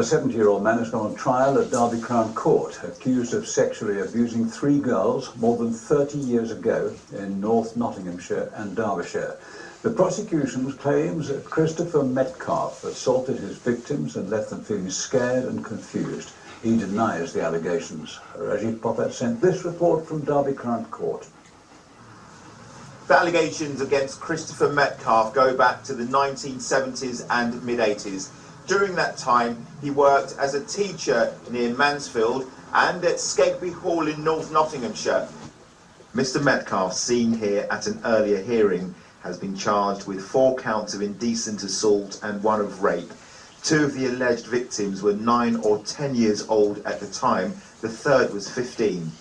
70-year-old man has gone on trial at Derby Crown Court, accused of sexually abusing 3 girls more than 30 years ago in North Nottinghamshire and Derbyshire. The prosecution claims that Christopher Metcalfe assaulted his victims and left them feeling scared and confused. He denies the allegations. Rajiv Popat sent this report from Derby Crown Court. The allegations against Christopher Metcalfe go back to the 1970s and mid-80s. During that time, he worked as a teacher near Mansfield and at Skegby Hall in North Nottinghamshire. Mr. Metcalfe, seen here at an earlier hearing, has been charged with 4 counts of indecent assault and 1 of rape. 2 of the alleged victims were 9 or 10 years old at the time. The third was 15.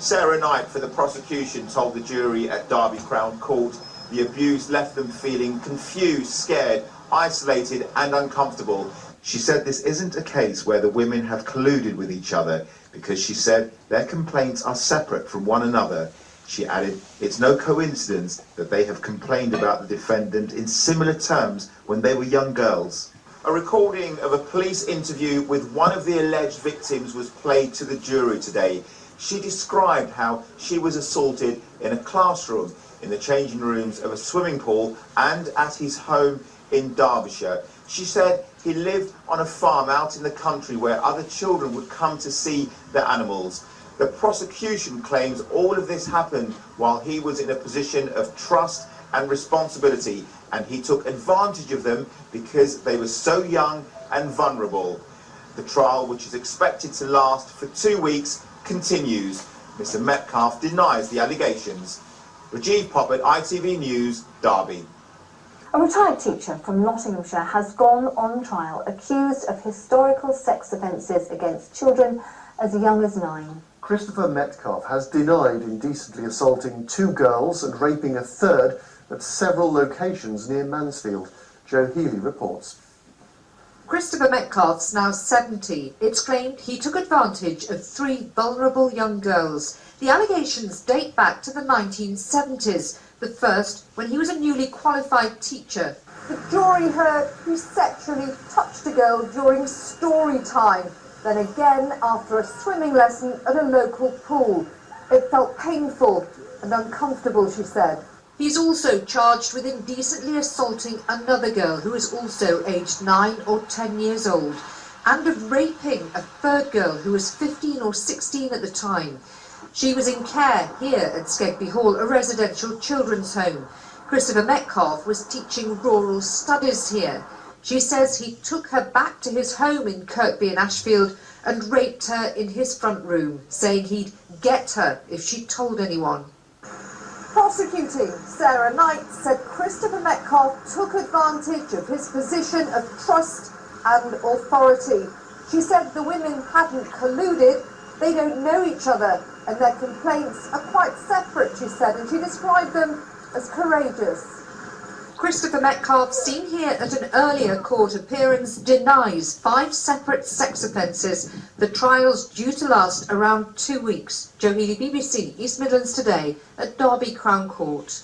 Sarah Knight for the prosecution told the jury at Derby Crown Court the abuse left them feeling confused, scared, isolated and uncomfortable. She said this isn't a case where the women have colluded with each other, because she said their complaints are separate from one another. She added, it's no coincidence that they have complained about the defendant in similar terms when they were young girls. A recording of a police interview with one of the alleged victims was played to the jury today. She described how she was assaulted in a classroom, in the changing rooms of a swimming pool and at his home in Derbyshire. She said he lived on a farm out in the country where other children would come to see the animals. The prosecution claims all of this happened while he was in a position of trust and responsibility, and he took advantage of them because they were so young and vulnerable. The trial, which is expected to last for 2 weeks, continues. Mr. Metcalfe denies the allegations. Rajiv Popat, ITV News, Derby. A retired teacher from Nottinghamshire has gone on trial accused of historical sex offences against children as young as 9. Christopher Metcalfe has denied indecently assaulting 2 girls and raping a third at several locations near Mansfield. Joe Healy reports. Christopher Metcalfe's now 70. It's claimed he took advantage of 3 vulnerable young girls. The allegations date back to the 1970s, the first when he was a newly qualified teacher. The jury heard he sexually touched a girl during story time, then again after a swimming lesson at a local pool. It felt painful and uncomfortable, she said. He's also charged with indecently assaulting another girl who is also aged 9 or 10 years old, and of raping a third girl who was 15 or 16 at the time. She was in care here at Skegby Hall, a residential children's home. Christopher Metcalfe was teaching rural studies here. She says he took her back to his home in Kirkby in Ashfield and raped her in his front room, saying he'd get her if she told anyone. Prosecuting Sarah Knight said Christopher Metcalfe took advantage of his position of trust and authority. She said the women hadn't colluded, they don't know each other, and their complaints are quite separate, she said, and she described them as courageous. Christopher Metcalfe, seen here at an earlier court appearance, denies 5 separate sex offences. The trial's due to last around 2 weeks. Joe Healy, BBC, East Midlands Today, at Derby Crown Court.